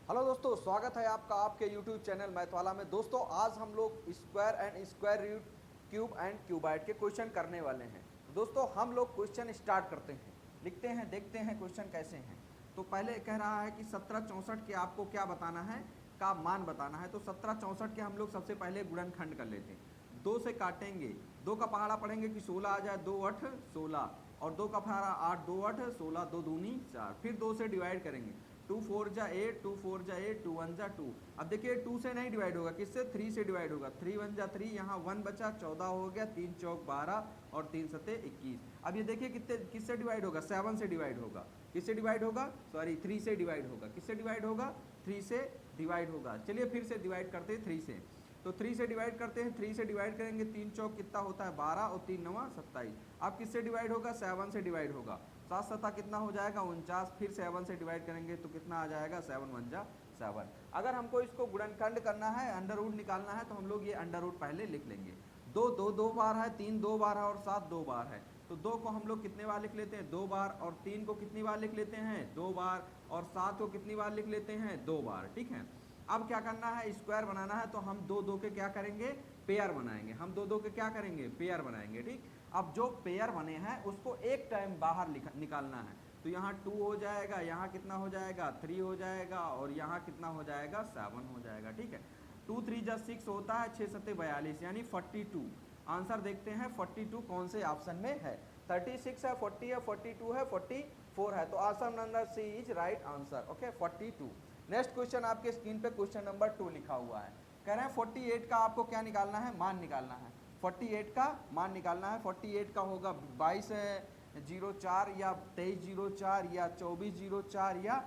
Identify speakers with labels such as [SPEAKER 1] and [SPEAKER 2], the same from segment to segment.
[SPEAKER 1] Hello दोस्तों, स्वागत है आपका आपके YouTube चैनल मैथ वाला में। दोस्तों आज हम लोग square and square root, cube and cuboid के क्वेश्चन करने वाले हैं। तो दोस्तों हम लोग क्वेश्चन स्टार्ट करते हैं, लिखते हैं, देखते हैं क्वेश्चन कैसे हैं। तो पहले कह रहा है कि 1764 के आपको क्या बताना है, का मान बताना है। तो 1764 के हम लोग सबसे पहले गुणनखंड कर लेते हैं। 2 से काटेंगे, 2 का पहाड़ा पढ़ेंगे कि 16 आ जाए, 2 8 16, और 2 का पहाड़ा 8, 2 8 16, 2 दूनी 4। फिर 2 से डिवाइड करेंगे, 2 4 जा 8, 2 4 जा 8, 2 1 जा 2। अब देखिए 2 से नहीं डिवाइड होगा, किससे? 3 से डिवाइड होगा। 3 1 जा 3, यहाँ 1 बचा, 14 हो गया, 3 चौक 12 और 3 सते 21। अब ये देखिए कितने किससे डिवाइड होगा? 7 से डिवाइड होगा। किससे डिवाइड होगा? सॉरी 3 से डिवाइड होगा। किससे डिवाइड होगा? 3 से डिवाइड होगा। चलिए फिर से डिवाइड करते हैं 3 से। तो 3 से डिवाइड करते हैं, 3 से डिवाइड करेंगे, 3 चौक कितना होता है? 12 और 3 9 27। अब किससे डिवाइड होगा? 7 से डिवाइड होगा। 7 सता कितना हो जाएगा? 49। फिर 7 से डिवाइड करेंगे तो कितना आ जाएगा? 7 1 जा 7। अगर हमको इसको गुणनखंड करना है, अंडर रूट निकालना है, तो हम लोग ये अंडर रूट पहले लिख लेंगे। 2 2 2 बार है, 3 2 बार है और 7 2 बार है। तो 2 को हम लोग कितने बार लिख लेते हैं? 2 बार। और 3 को कितनी बार लिख लेते हैं? 2 बार। और 7 को कितनी बार लिख लेते हैं? 2 बार। ठीक है। अब क्या करना है? स्क्वायर बनाना है, तो हम 2 2 के क्या करेंगे? पेयर बनाएंगे। हम 2 2 के क्या करेंगे? पेयर बनाएंगे। ठीक। अब जो पेयर बने हैं उसको एक टाइम बाहर निकालना है। तो यहाँ 2 हो जाएगा, यहाँ कितना हो जाएगा? 3 हो जाएगा, और यहाँ कितना हो जाएगा? 7 हो जाएगा। ठीक है। 2 3 जा 6 होता है, 6 सत्ते 42, यानी 42। आंसर देखते हैं 42 कौन से ऑप्शन में है। 36 है, 40 है, 42 है, 44 है। तो option number C is right answer. Okay, 42। Next question आपके स्क्रीन पे क्वेश्चन नंबर 2 लिखा हुआ है। कह रहे हैं 48 का आपको क्या निकालना है? मान निकालना है। 48 का मान निकालना है। 48 का होगा 2204 या 2304 या 2404 या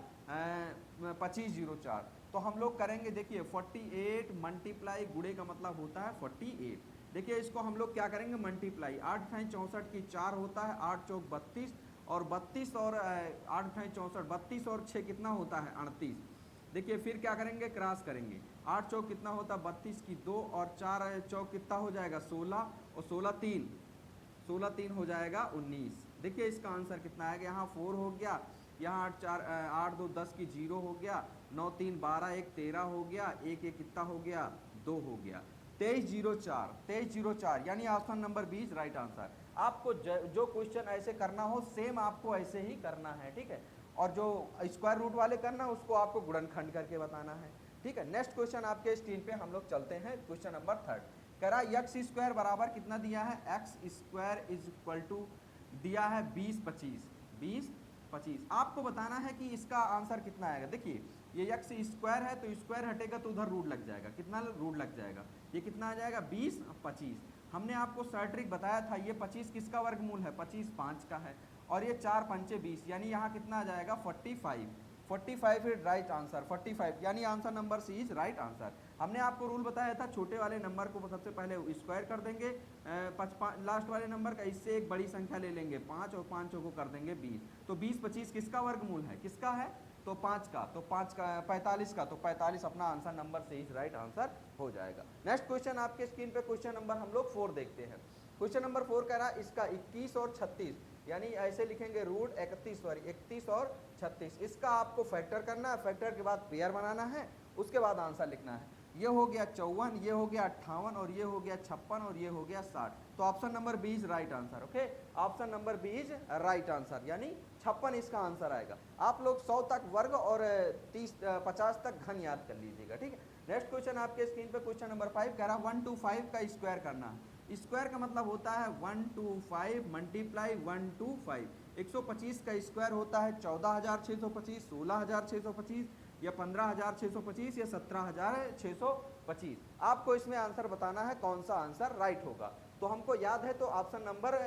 [SPEAKER 1] 2504। तो हम लोग करेंगे, देखिए 48 मल्टीप्लाई, गुणे का मतलब होता है 48। देखिए इसको हम लोग क्या करेंगे? मल्टीप्लाई। 8 × 64 की 4 होता है, 8 चौक 32, और 32 और 8 × 64, 32 और 6 कितना होता है? 38। देखिए फिर क्या करेंगे? क्रॉस करेंगे। 8 चौक कितना होता है? 32 की 2, और 4 चौक कितना हो जाएगा? 16, और 16 3, 16 3 हो जाएगा 19। देखिए इसका आंसर कितना आएगा? यहाँ 4 हो गया, यहाँ 8 4 8 2 10 की 0 हो गया, 9 3 12 1 13 हो गया, 1 1 कितना हो गया? 2 हो गया। 2304, 2304 यानी ऑप्शन नंबर 20 राइट आंसर। आपको जो क्वेश्चन ऐसे करना हो, सेम आपको ऐसे ही करना है। ठीक है। और जो स्क्वायर रूट वाले करना है उसको आपको गुणनखंड करके बताना है। ठीक है। नेक्स्ट क्वेश्चन आपके स्क्रीन पे हम लोग चलते हैं। क्वेश्चन नंबर 3 कह रहा है एक्स स्क्वायर बराबर कितना दिया है? X square is equal to दिया है 20 25, 20 25। आपको बताना है कि इसका आंसर कितना आएगा। देखिए ये एक्स स्क्वायर है, तो स्क्वायर हटेगा तो उधर रूट लग जाएगा। कितना रूट लग जाएगा? ये कितना आ जाएगा? 20 25। हमने आपको सर्ट ट्रिक बताया था, ये 25 किसका वर्गमूल है? 25 5 का है। और ये 4 पंचे 20, यानी यहाँ कितना आ जाएगा? 45। 45 इज राइट आंसर। 45 यानी answer number C is right answer. हमने आपको रूल बताया था, छोटे वाले नंबर को सबसे पहले स्क्वायर कर देंगे, लास्ट वाले नंबर का, इससे एक बड़ी संख्या ले लेंगे 5, और 5 को कर देंगे 20। तो 20 25 किसका वर्गमूल है? किसका है? तो 5 का। तो 5 का 45 का, तो 45 अपना आंसर नंबर से इज राइट आंसर हो जाएगा। नेक्स्ट क्वेश्चन आपके स्क्रीन पे क्वेश्चन नंबर हम लोग 4 देखते हैं। क्वेश्चन नंबर 4 कह रहा है इसका 21 और 36, यानी ऐसे लिखेंगे रूट 31, सॉरी 31 और 36, इसका आपको फैक्टर करना है। फैक्टर के बाद पेयर बनाना है, उसके बाद आंसर लिखना है। ये हो गया 54, ये हो गया 58, और ये हो गया 56, और ये हो गया 60। तो option number 20 right answer. Okay, option number 20 right answer, यानी 56 इसका आंसर आएगा। आप लोग 100 तक वर्ग और 50 तक घन याद कर लीजिएगा। ठीक है। नेक्स्ट क्वेश्चन आपके स्क्रीन पे क्वेश्चन नंबर 5 कह रहा है 125 का स्क्वायर करना है। स्क्वायर का मतलब होता है 125 मल्टीप्लाई 125। 125 का स्क्वायर होता है 14,625, 16,625 या 15,625 या 17,625। आपको इसमें आंसर बताना है कौन सा आंसर राइट होगा। तो हमको याद है, तो ऑप्शन नंबर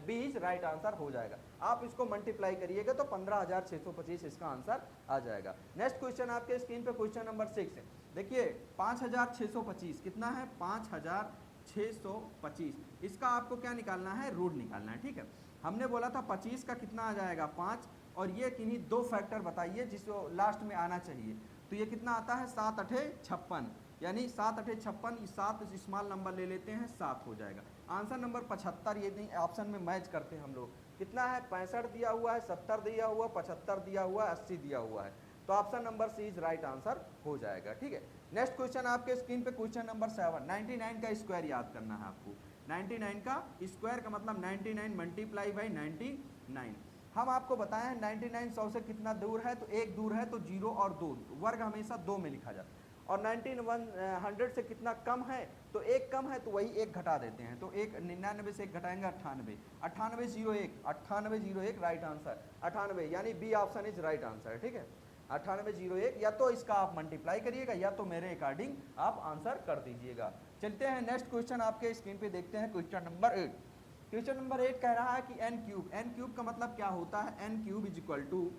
[SPEAKER 1] 20 राइट आंसर हो जाएगा। आप इसको मल्टीप्लाई करिएगा तो 15,625 इसका आंसर आ जाएगा। नेक्स्ट क्वेश्चन आपके स्क्रीन पे क्वेश्चन नंबर 6 है। देखिए 5,625 कितना है? 5,625। इसका आपको क्या निकालना है? रूट निकालना है। ठीक है। हमने बोला था 25 का कितना आ जाएगा? 5, और ये किन्हीं 2 फैक्टर बताइए जिसको लास्ट में आना चाहिए। तो ये कितना आता है? 7 8 56, यानी 7 8 56, 7 स्मॉल नंबर ले लेते हैं, 7 हो जाएगा। आंसर नंबर 75, ये नहीं ऑप्शन में मैच करते हैं हम लोग। कितना है? 65 दिया हुआ है, 70 दिया हुआ, 75 दिया हुआ है, 80 दिया हुआ है। तो option number C is right answer हो जाएगा। ठीक है, नेक्स्ट क्वेश्चन आपके स्क्रीन पे क्वेश्चन नंबर 7। 99 का स्क्वायर याद करना है आपको। 99 का स्क्वायर का मतलब 99 मल्टीप्लाई बाई 99। हम आपको बताए हैं 99 100 से कितना दूर है, तो एक दूर है तो 0 और 2, वर्ग हमेशा 2 में लिखा जाता है। और 100 से कितना कम है, तो एक कम है तो वही एक घटा देते हैं, तो एक 99 से एक घटाएंगे 98। 9801 राइट आंसर। 98 यानी B option is right answer. ठीक है, 9801, या तो इसका आप मल्टीप्लाई करिएगा या तो मेरे अकॉर्डिंग आप आंसर कर दीजिएगा। चलते हैं नेक्स्ट क्वेश्चन आपके स्क्रीन पे देखते हैं, क्वेश्चन नंबर 8। क्वेश्चन नंबर 8 कह रहा है कि एन क्यूब का मतलब क्या होता है, n cube is equal to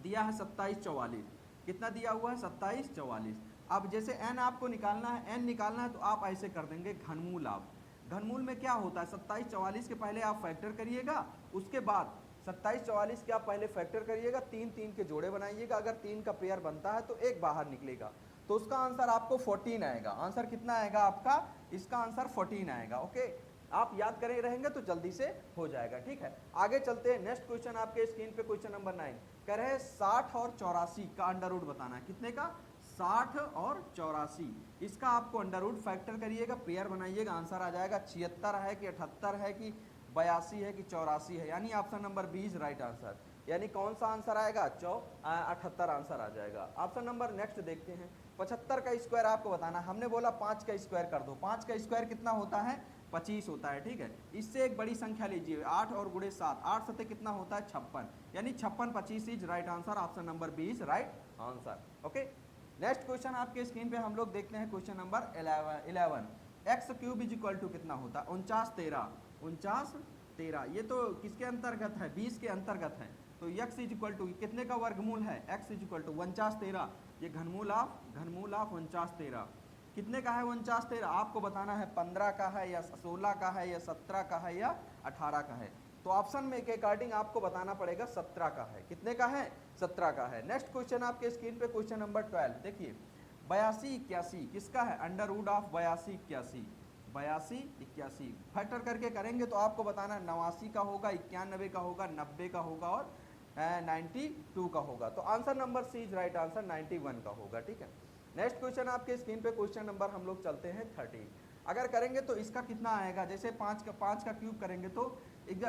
[SPEAKER 1] दिया है 2744। कितना दिया हुआ है, 2744। अब जैसे एन आपको निकालना है, एन निकालना है तो आप ऐसे कर देंगे घनमूल। आप घनमूल में क्या होता है, 2744 के पहले आप फैक्टर करिएगा, उसके बाद 2744 के आप पहले फैक्टर करिएगा, 3 3 के जोड़े बनाइएगा, अगर 3 का पेयर बनता है तो एक बाहर निकलेगा, तो उसका आंसर आपको 14 आएगा। आंसर कितना आएगा आपका, इसका आंसर 14 आएगा। ओके, आप याद करे रहेंगे तो जल्दी से हो जाएगा। ठीक है, आगे चलते हैं। नेक्स्ट क्वेश्चन आपके स्क्रीन पे क्वेश्चन नंबर 9 कह रहे हैं 60 और 84 का अंडर रूट बताना है। कितने का, 60 और 84। इसका आपको अंडर रूट फैक्टर करिएगा, पेयर बनाइएगा, आंसर आ जाएगा 76 है कि 78 है कि 82 है कि 84 है, यानी ऑप्शन नंबर 20 राइट आंसर। यानी कौन सा आंसर आएगा, 78 आंसर आ जाएगा। ऑप्शन नंबर नेक्स्ट देखते हैं। 75 का स्क्वायर आपको बताना, हमने बोला 5 का स्क्वायर कर दो। 5 का स्क्वायर कितना होता है, 25 होता है। ठीक है, इससे एक बड़ी संख्या लीजिए, 8 और गुणे 7, 8 सत्ते कितना होता है, 56, यानी 56 25 is right answer. Option number 20 right answer. Okay, next question आपके स्क्रीन पे हम लोग देखते हैं question number 11। X cube is equal to कितना होता है, 49 13। ये तो किसके अंतर्गत है, 20 के अंतर्गत है। तो x इज इक्वल टू कितने का वर्गमूल है, x इज इक्वल टू 49 13। ये घनमूल ऑफ 49 13 कितने का है, 49 13 आपको बताना है 15 का है या 16 का है या 17 का है या 18 का है। तो ऑप्शन में के अकॉर्डिंग आपको बताना पड़ेगा 17 का है। कितने का है, 17 का है। नेक्स्ट क्वेश्चन आपके स्क्रीन पे क्वेश्चन नंबर 12 देखिए, 82 81 किसका है, अंडर रूट ऑफ 82 81 फैक्टर करके करेंगे तो आपको बताना 89 का होगा, 91 का होगा, 90 का होगा और 92 का होगा। तो answer number C is right answer, 91 का होगा। ठीक है, नेक्स्ट क्वेश्चन आपके स्क्रीन पे क्वेश्चन नंबर हम लोग चलते हैं 13। अगर करेंगे तो इसका कितना आएगा, जैसे 5 का क्यूब करेंगे तो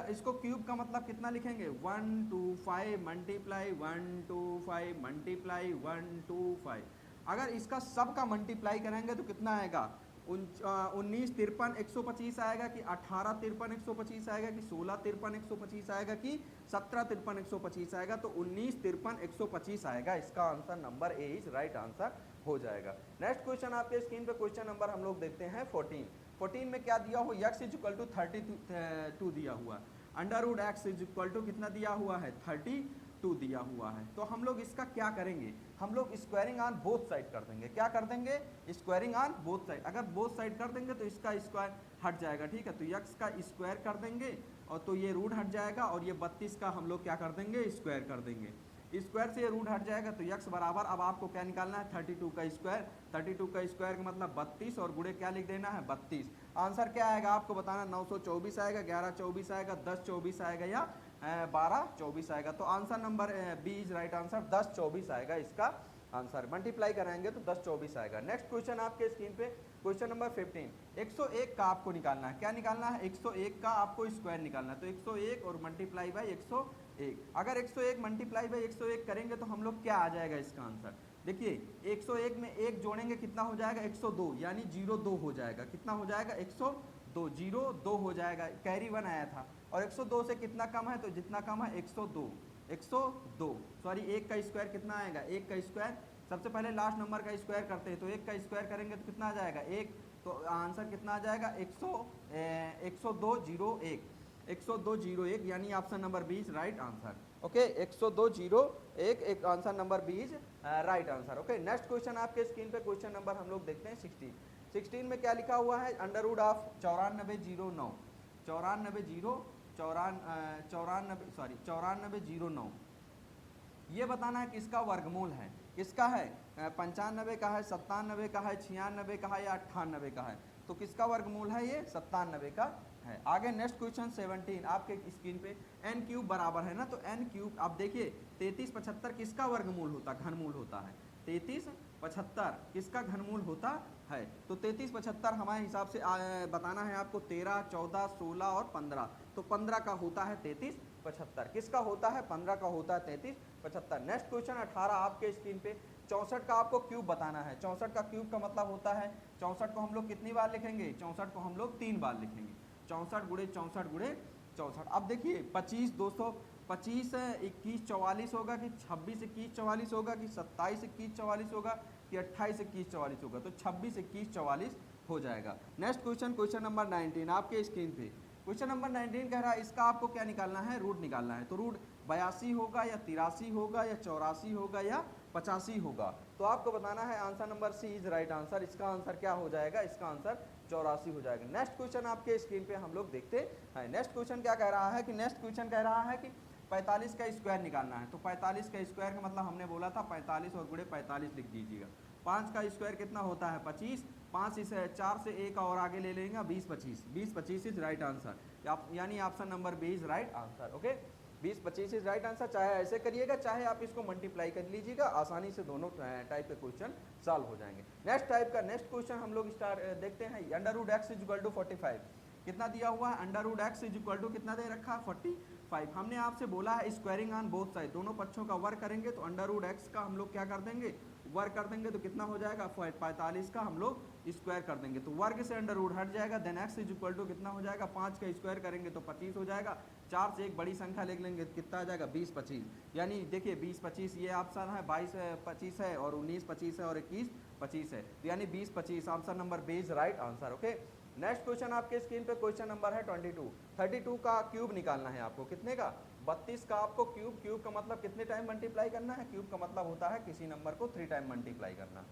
[SPEAKER 1] इसको क्यूब का मतलब कितना लिखेंगे, 125 मल्टीप्लाई 125 मल्टीप्लाई 125। अगर इसका सब का मल्टीप्लाई करेंगे तो कितना आएगा, 19 53 125 आएगा कि 18 53 125 आएगा कि 16 53 125 आएगा कि 17 53 125 आएगा। तो 19 53 125 आएगा। इसका answer number A is right answer हो जाएगा। नेक्स्ट क्वेश्चन आपके स्क्रीन पे क्वेश्चन नंबर हम लोग देखते हैं 14 में क्या दिया हुआ, x इज इक्वल टू 32 दिया हुआ, under root x is equal to कितना दिया हुआ है, 32 दिया हुआ है। तो हम लोग इसका क्या करेंगे, हम लोग स्क्वायरिंग ऑन बोथ साइड कर देंगे। क्या कर देंगे, स्क्वायरिंग ऑन बोथ साइड। अगर बोथ साइड कर देंगे तो इसका स्क्वायर हट जाएगा। ठीक है, तो x का स्क्वायर कर देंगे और तो ये रूट हट जाएगा, और ये 32 का हम लोग क्या कर देंगे, स्क्वायर कर देंगे। स्क्वायर से ये रूट हट जाएगा तो x बराबर, अब आपको क्या निकालना है, 32 का स्क्वायर। 32 का स्क्वायर का मतलब 32 और गुणे क्या लिख देना है, 32। आंसर क्या आएगा आपको बताना, 924 आएगा, 1124 आएगा, 1024 आएगा या 1224 आएगा। तो answer number B is right answer, 1024 आएगा इसका आंसर। मल्टीप्लाई कराएंगे तो 1024 आएगा। नेक्स्ट क्वेश्चन आपके स्क्रीन पे क्वेश्चन नंबर 15। 101 का आपको निकालना है, क्या निकालना है, 101 का आपको स्क्वायर निकालना है। तो 101 और मल्टीप्लाई बाई 101, अगर 101 मल्टीप्लाई बाई 101 करेंगे तो हम लोग क्या आ जाएगा इसका आंसर। देखिए 101 में एक जोड़ेंगे कितना हो जाएगा, 102, यानी 02 हो जाएगा। कितना हो जाएगा, 102, 02 हो जाएगा। कैरी 1 आया था और 102 से कितना कम है, तो जितना कम है 102 सॉरी, 1 का स्क्वायर कितना आएगा, 1 का स्क्वायर सबसे पहले लास्ट नंबर का स्क्वायर करते हैं। तो 1 का स्क्वायर करेंगे तो कितना आ जाएगा, 1। तो आंसर कितना आ जाएगा, 10201 यानी option number 20 right answer. Okay, 10201 एक answer number 20 right answer. Okay, next question आपके स्क्रीन पे क्वेश्चन नंबर हम लोग देखते हैं 16 में क्या लिखा हुआ है, अंडर रूट ऑफ 9409 ये बताना है किसका वर्गमूल है, किसका है, 95 का है, 97 का है, 96 का है या 98 का है। तो किसका वर्गमूल है, ये 97 का है। आगे नेक्स्ट क्वेश्चन 17 आपके स्क्रीन पे, एन क्यूब बराबर है ना, तो एन क्यूब आप देखिए 3375 किसका वर्गमूल होता है, घनमूल होता है। 3375 किसका घनमूल होता है, तो 3375 हमारे हिसाब से बताना है आपको 13, 14, 16 और 15, तो 15 का होता है 3375, किसका होता है 15 का होता है 3375। नेक्स्ट क्वेश्चन 18 आपके स्क्रीन पे, 64 का आपको क्यूब बताना है। 64 का क्यूब का मतलब होता है, 64 को हम लोग कितनी बार लिखेंगे, 64 को हम लोग 3 बार लिखेंगे, 64 गुणे 64 गुणे 64। अब देखिए 25 200 25 21 44 होगा कि 26 21 44 होगा कि 27 21 44 होगा कि 28 21 44 होगा, तो 26 21 44 हो जाएगा। नेक्स्ट क्वेश्चन, क्वेश्चन नंबर 19 आपके स्क्रीन पे, क्वेश्चन नंबर 19 कह रहा है इसका आपको क्या निकालना है, रूट निकालना है। तो रूट 82 होगा या 83 होगा या 84 होगा या 85 होगा, तो आपको बताना है answer number C is right answer. इसका आंसर क्या हो जाएगा, इसका आंसर 84 हो जाएगा। नेक्स्ट क्वेश्चन आपके स्क्रीन पे हम लोग देखते हैं। नेक्स्ट क्वेश्चन क्या कह रहा है कि नेक्स्ट क्वेश्चन कह रहा है कि 45 का स्क्वायर निकालना है। तो 45 का स्क्वायर का मतलब हमने बोला था 45 और गुणे 45 लिख दीजिएगा। 5 का स्क्वायर कितना होता है 25, 5 इसे 4 से एक और आगे ले लेंगे 20 25, 20 25 इज राइट आंसर, यानी option number B is right answer. Okay 20 25 is right answer. चाहे ऐसे करिएगा चाहे आप इसको मल्टीप्लाई कर लीजिएगा, आसानी से दोनों टाइप के क्वेश्चन सॉल्व हो जाएंगे। नेक्स्ट टाइप का नेक्स्ट क्वेश्चन हम लोग देखते हैं। Under root x is equal to 45 कितना दिया हुआ है, under root x is equal to कितना दे रखा है 45। हमने आपसे बोला है स्क्वायरिंग ऑन बोथ साइड, दोनों पक्षों का वर्ग करेंगे, तो अंडर रूट एक्स का हम लोग क्या कर देंगे, वर्ग कर देंगे, तो कितना हो जाएगा 45 का हम लोग स्क्वायर कर देंगे, तो वर्ग से अंडर रूट हट जाएगा। Then x is equal to कितना हो जाएगा, 5 का स्क्वायर करेंगे तो 25 हो जाएगा। 4 से एक बड़ी संख्या लिख लेंगे कितना आ जाएगा 20 25, यानी देखिए 20 25 ये ऑप्शन है, 22 25 है और 19 25 है और 21 25 है, तो यानी 20 25 option number B is right answer. Okay next question आपके स्क्रीन पे क्वेश्चन नंबर है 22। 32 का क्यूब निकालना है आपको, कितने का 32 का आपको क्यूब, क्यूब का मतलब कितने टाइम मल्टीप्लाई करना है, क्यूब का मतलब होता है किसी नंबर को 3 टाइम मल्टीप्लाई करना।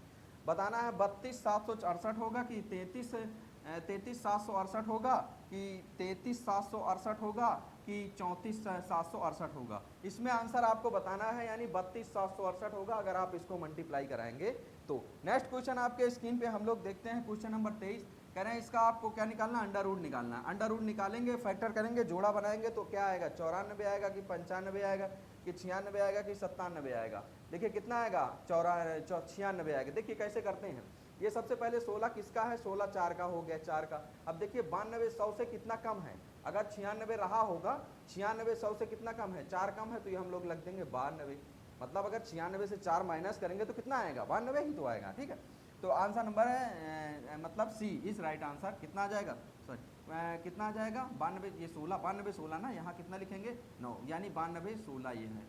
[SPEAKER 1] बताना है 32 768 होगा कि 33 768 होगा कि 33 768 होगा कि 34 768 होगा। इसमें आंसर आपको बताना है, यानी 32 768 होगा अगर आप इसको मल्टीप्लाई कराएंगे तो। नेक्स्ट क्वेश्चन आपके स्क्रीन पे हम लोग देखते हैं क्वेश्चन नंबर 23। कह रहे हैं इसका आपको क्या निकालना, अंडर रूट निकालना है। अंडर रूट निकालेंगे, फैक्टर करेंगे, जोड़ा बनाएंगे तो क्या आएगा 94 आएगा कि 95 आएगा कि 96 आएगा कि 97 आएगा। देखिए कितना आएगा 96 आएगा। देखिए कैसे करते हैं, ये सबसे पहले 16 किसका है, 16 4 का हो गया, 4 का। अब देखिए 92 100 से कितना कम है, अगर 96 रहा होगा, 96 100 से कितना कम है, 4 कम है, तो ये हम लोग लग देंगे 92। मतलब अगर 96 से 4 माइनस करेंगे तो कितना आएगा 92 ही तो आएगा। ठीक है, तो आंसर नंबर है मतलब सी इज राइट आंसर। कितना आ जाएगा, सॉरी कितना आ जाएगा 92, ये 16 92 16 ना, यहाँ कितना लिखेंगे 9, यानी 92 16 ये है,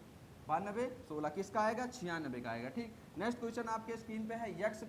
[SPEAKER 1] 92 16 किसका आएगा 96 का आएगा। ठीक, नेक्स्ट क्वेश्चन आपके स्क्रीन पे है यक्स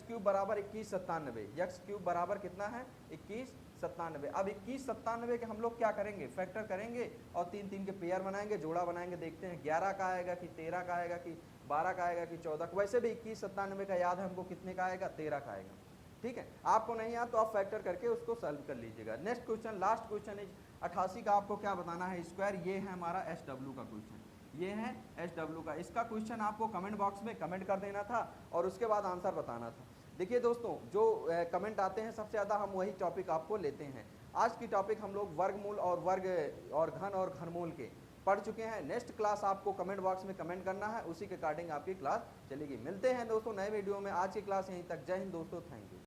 [SPEAKER 1] क्यूब बराबर 21 97। यक्स क्यूब बराबर कितना है 21 97। अब 21 97 के हम लोग क्या करेंगे, फैक्टर करेंगे और 3 3 के पेयर बनाएंगे, जोड़ा बनाएंगे, देखते हैं 11 का आएगा कि 13 का आएगा कि 12 का आएगा कि 14 का। वैसे भी 21 97 का याद है हमको कितने का आएगा 13 का आएगा। ठीक है, आपको नहीं याद तो आप फैक्टर करके उसको सॉल्व कर लीजिएगा। Next question last question is 88 का आपको क्या बताना है स्क्वायर। ये है हमारा SW का क्वेश्चन, ये है SW का। इसका क्वेश्चन आपको कमेंट बॉक्स में कमेंट कर देना था और उसके बाद आंसर बताना था। देखिए दोस्तों, जो कमेंट आते हैं सबसे ज़्यादा हम वही टॉपिक आपको लेते हैं। आज की टॉपिक हम लोग वर्गमूल और वर्ग और घन और घनमूल के पढ़ चुके हैं। नेक्स्ट क्लास आपको कमेंट बॉक्स में कमेंट करना है, उसी के अकॉर्डिंग आपकी क्लास चलेगी। मिलते हैं दोस्तों नए वीडियो में। आज की क्लास यहीं तक। जय हिंद दोस्तों, थैंक यू।